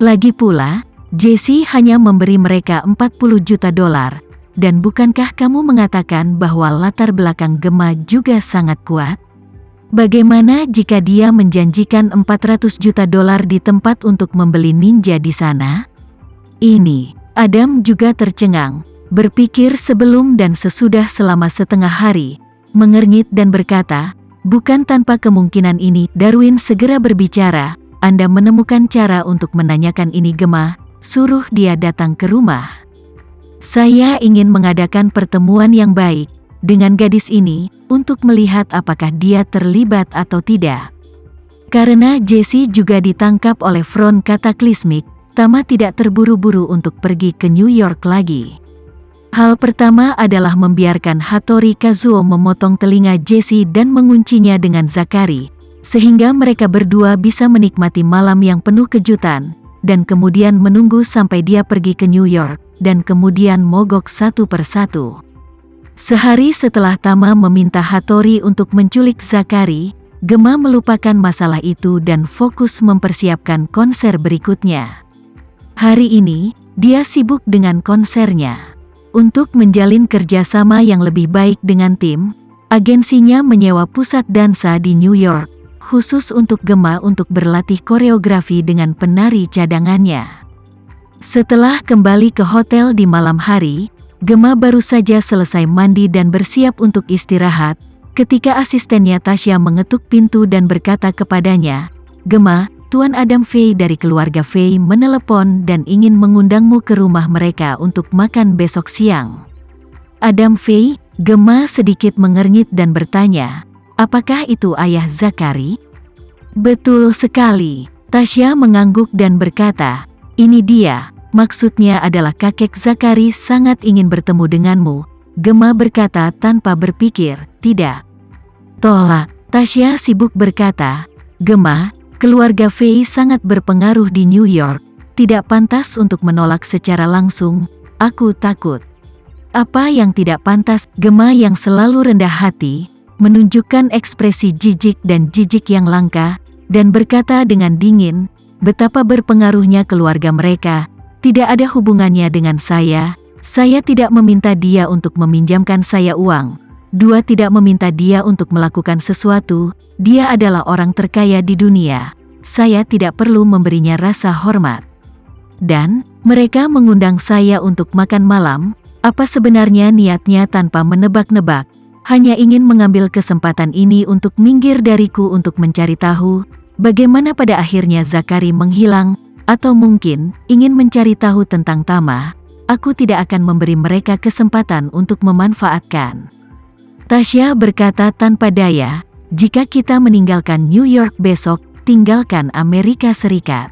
Lagi pula, Jesse hanya memberi mereka $40 juta. Dan bukankah kamu mengatakan bahwa latar belakang Gemma juga sangat kuat? Bagaimana jika dia menjanjikan $400 juta di tempat untuk membeli ninja di sana? Ini, Adam juga tercengang, berpikir sebelum dan sesudah selama setengah hari, mengernyit dan berkata, bukan tanpa kemungkinan ini. Darwin segera berbicara, Anda menemukan cara untuk menanyakan ini Gemma, suruh dia datang ke rumah. Saya ingin mengadakan pertemuan yang baik dengan gadis ini, untuk melihat apakah dia terlibat atau tidak. Karena Jesse juga ditangkap oleh front kataklismik, Tama tidak terburu-buru untuk pergi ke New York lagi. Hal pertama adalah membiarkan Hattori Kazuo memotong telinga Jesse dan menguncinya dengan Zakari, sehingga mereka berdua bisa menikmati malam yang penuh kejutan, dan kemudian menunggu sampai dia pergi ke New York, dan kemudian mogok satu persatu. Sehari setelah Tama meminta Hattori untuk menculik Zakari, Gemma melupakan masalah itu dan fokus mempersiapkan konser berikutnya. Hari ini, dia sibuk dengan konsernya. Untuk menjalin kerjasama yang lebih baik dengan tim, agensinya menyewa pusat dansa di New York, khusus untuk Gemma untuk berlatih koreografi dengan penari cadangannya. Setelah kembali ke hotel di malam hari, Gemma baru saja selesai mandi dan bersiap untuk istirahat, ketika asistennya Tasya mengetuk pintu dan berkata kepadanya, Gemma, Tuan Adam Fei dari keluarga Fei menelepon dan ingin mengundangmu ke rumah mereka untuk makan besok siang. Adam Fei, Gemma sedikit mengernyit dan bertanya, apakah itu ayah Zakari? Betul sekali, Tasya mengangguk dan berkata, ini dia. Maksudnya adalah kakek Zakari sangat ingin bertemu denganmu. Gemma berkata tanpa berpikir, tidak. Tolak, Tasya sibuk berkata, Gemma, keluarga Fei sangat berpengaruh di New York, tidak pantas untuk menolak secara langsung, aku takut. Apa yang tidak pantas? Gemma yang selalu rendah hati, menunjukkan ekspresi jijik yang langka, dan berkata dengan dingin, betapa berpengaruhnya keluarga mereka. Tidak ada hubungannya dengan saya tidak meminta dia untuk meminjamkan saya uang. 2. Tidak meminta dia untuk melakukan sesuatu, dia adalah orang terkaya di dunia. Saya tidak perlu memberinya rasa hormat. Dan, mereka mengundang saya untuk makan malam, apa sebenarnya niatnya tanpa menebak-nebak, hanya ingin mengambil kesempatan ini untuk minggir dariku untuk mencari tahu, bagaimana pada akhirnya Zakari menghilang, atau mungkin, ingin mencari tahu tentang Tama, aku tidak akan memberi mereka kesempatan untuk memanfaatkan. Tasya berkata tanpa daya, jika kita meninggalkan New York besok, tinggalkan Amerika Serikat.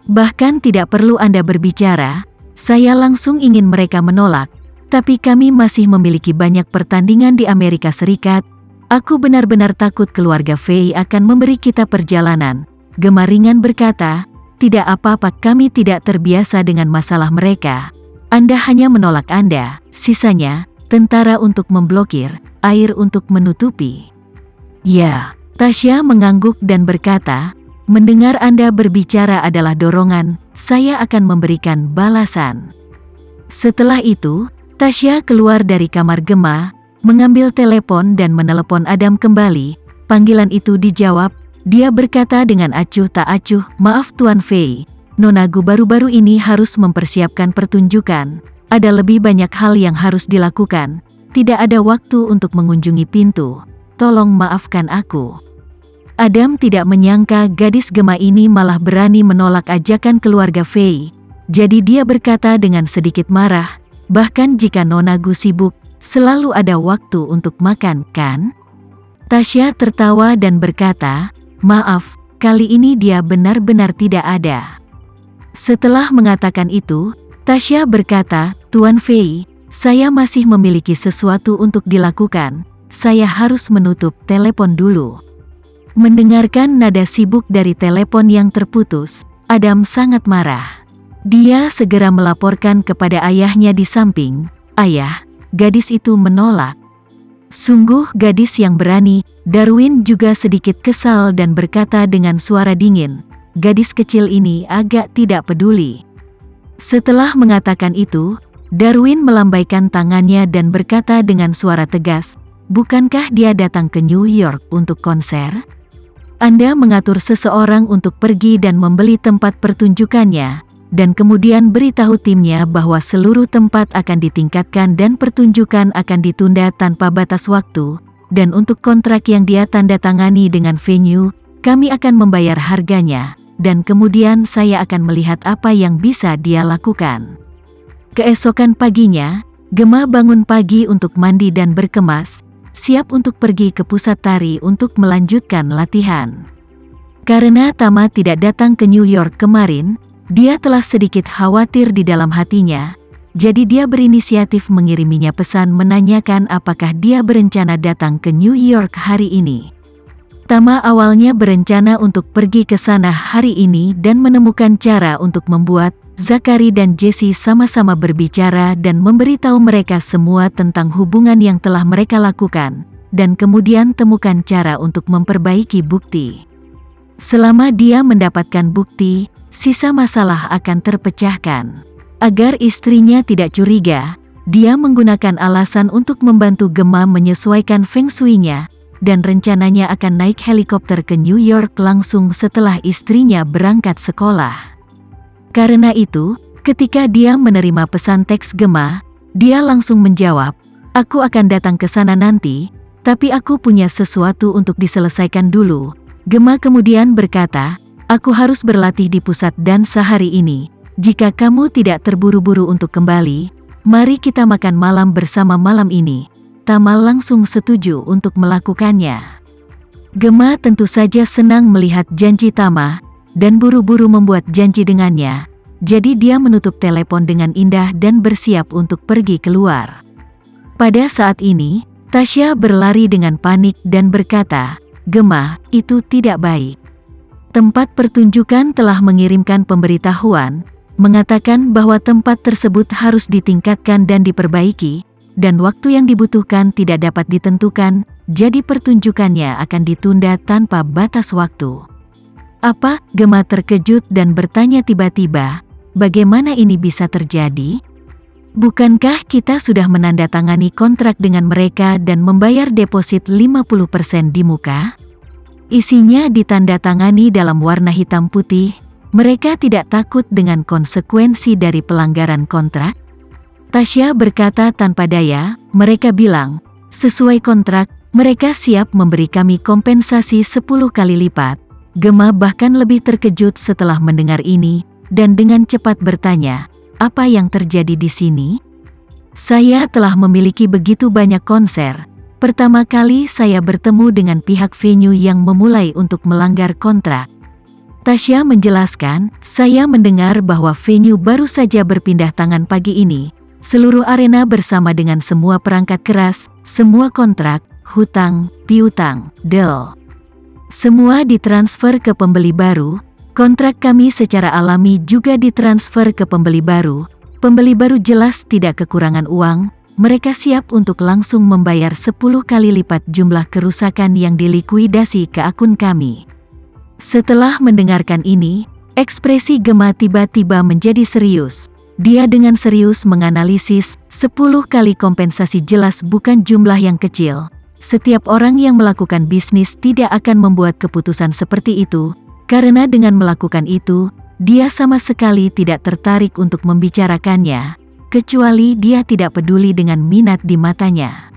Bahkan tidak perlu Anda berbicara, saya langsung ingin mereka menolak, tapi kami masih memiliki banyak pertandingan di Amerika Serikat, aku benar-benar takut keluarga Fei akan memberi kita perjalanan. Gemma ringan berkata, tidak apa-apa, kami tidak terbiasa dengan masalah mereka. Anda hanya menolak Anda, sisanya, tentara untuk memblokir, air untuk menutupi. Ya, Tasya mengangguk dan berkata, mendengar Anda berbicara adalah dorongan, saya akan memberikan balasan. Setelah itu, Tasya keluar dari kamar Gemma, mengambil telepon dan menelepon Adam kembali, panggilan itu dijawab. Dia berkata dengan acuh tak acuh, maaf Tuan Fei, Nonagu baru-baru ini harus mempersiapkan pertunjukan, ada lebih banyak hal yang harus dilakukan, tidak ada waktu untuk mengunjungi pintu, tolong maafkan aku. Adam tidak menyangka gadis Gemma ini malah berani menolak ajakan keluarga Fei, jadi dia berkata dengan sedikit marah, bahkan jika Nonagu sibuk, selalu ada waktu untuk makan, kan? Tasya tertawa dan berkata, maaf, kali ini dia benar-benar tidak ada. Setelah mengatakan itu, Tasya berkata, Tuan Fei, saya masih memiliki sesuatu untuk dilakukan, saya harus menutup telepon dulu. Mendengarkan nada sibuk dari telepon yang terputus, Adam sangat marah. Dia segera melaporkan kepada ayahnya di samping, ayah, gadis itu menolak. Sungguh gadis yang berani. Darwin juga sedikit kesal dan berkata dengan suara dingin, gadis kecil ini agak tidak peduli. Setelah mengatakan itu, Darwin melambaikan tangannya dan berkata dengan suara tegas, "Bukankah dia datang ke New York untuk konser? Anda mengatur seseorang untuk pergi dan membeli tempat pertunjukannya, dan kemudian beritahu timnya bahwa seluruh tempat akan ditingkatkan dan pertunjukan akan ditunda tanpa batas waktu, dan untuk kontrak yang dia tanda tangani dengan venue, kami akan membayar harganya, dan kemudian saya akan melihat apa yang bisa dia lakukan." Keesokan paginya, Gemma bangun pagi untuk mandi dan berkemas, siap untuk pergi ke pusat tari untuk melanjutkan latihan. Karena Tama tidak datang ke New York kemarin, dia telah sedikit khawatir di dalam hatinya, jadi dia berinisiatif mengiriminya pesan menanyakan apakah dia berencana datang ke New York hari ini. Tama awalnya berencana untuk pergi ke sana hari ini dan menemukan cara untuk membuat Zachary dan Jessie sama-sama berbicara dan memberitahu mereka semua tentang hubungan yang telah mereka lakukan, dan kemudian temukan cara untuk memperbaiki bukti. Selama dia mendapatkan bukti, sisa masalah akan terpecahkan. Agar istrinya tidak curiga, dia menggunakan alasan untuk membantu Gemma menyesuaikan feng shui-nya, dan rencananya akan naik helikopter ke New York langsung setelah istrinya berangkat sekolah. Karena itu, ketika dia menerima pesan teks Gemma, dia langsung menjawab, "Aku akan datang ke sana nanti, tapi aku punya sesuatu untuk diselesaikan dulu." Gemma kemudian berkata, "Aku harus berlatih di pusat dansa hari ini. Jika kamu tidak terburu-buru untuk kembali, mari kita makan malam bersama malam ini." Tama langsung setuju untuk melakukannya. Gemma tentu saja senang melihat janji Tama, dan buru-buru membuat janji dengannya, jadi dia menutup telepon dengan indah dan bersiap untuk pergi keluar. Pada saat ini, Tasya berlari dengan panik dan berkata, "Gemma, itu tidak baik." Tempat pertunjukan telah mengirimkan pemberitahuan, mengatakan bahwa tempat tersebut harus ditingkatkan dan diperbaiki, dan waktu yang dibutuhkan tidak dapat ditentukan, jadi pertunjukannya akan ditunda tanpa batas waktu. "Apa?" Gemma terkejut dan bertanya tiba-tiba, "Bagaimana ini bisa terjadi? Bukankah kita sudah menandatangani kontrak dengan mereka dan membayar deposit 50% di muka? Isinya ditandatangani dalam warna hitam putih, mereka tidak takut dengan konsekuensi dari pelanggaran kontrak?" Tasya berkata tanpa daya, "Mereka bilang, sesuai kontrak, mereka siap memberi kami kompensasi 10 kali lipat." Gemma bahkan lebih terkejut setelah mendengar ini, dan dengan cepat bertanya, "Apa yang terjadi di sini? Saya telah memiliki begitu banyak konser. Pertama kali saya bertemu dengan pihak venue yang memulai untuk melanggar kontrak." Tasya menjelaskan, "Saya mendengar bahwa venue baru saja berpindah tangan pagi ini. Seluruh arena bersama dengan semua perangkat keras, semua kontrak, hutang, piutang, del. Semua ditransfer ke pembeli baru. Kontrak kami secara alami juga ditransfer ke pembeli baru. Pembeli baru jelas tidak kekurangan uang, mereka siap untuk langsung membayar 10 kali lipat jumlah kerusakan yang dilikuidasi ke akun kami." Setelah mendengarkan ini, ekspresi Gemma tiba-tiba menjadi serius. Dia dengan serius menganalisis, 10 kali kompensasi jelas bukan jumlah yang kecil. Setiap orang yang melakukan bisnis tidak akan membuat keputusan seperti itu, karena dengan melakukan itu, dia sama sekali tidak tertarik untuk membicarakannya, kecuali dia tidak peduli dengan minat di matanya.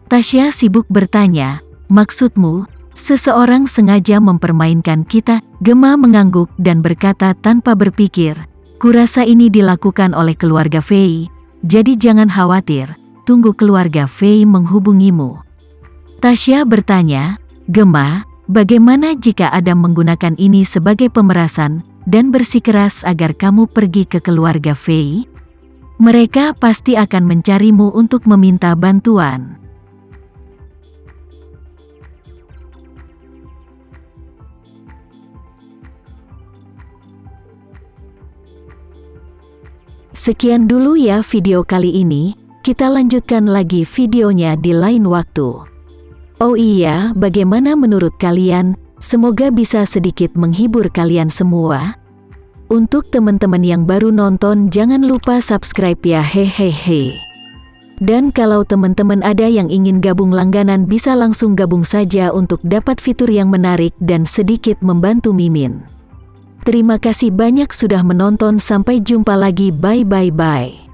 Tasya sibuk bertanya, "Maksudmu, seseorang sengaja mempermainkan kita?" Gemma mengangguk dan berkata tanpa berpikir, "Kurasa ini dilakukan oleh keluarga Fei, jadi jangan khawatir, tunggu keluarga Fei menghubungimu." Tasya bertanya, "Gemma, bagaimana jika Adam menggunakan ini sebagai pemerasan, dan bersikeras agar kamu pergi ke keluarga Fei? Mereka pasti akan mencarimu untuk meminta bantuan." Sekian dulu ya video kali ini, kita lanjutkan lagi videonya di lain waktu. Oh iya, bagaimana menurut kalian? Semoga bisa sedikit menghibur kalian semua. Untuk teman-teman yang baru nonton, jangan lupa subscribe ya, hehehe. Dan kalau teman-teman ada yang ingin gabung langganan, bisa langsung gabung saja untuk dapat fitur yang menarik dan sedikit membantu Mimin. Terima kasih banyak sudah menonton, sampai jumpa lagi, bye bye bye.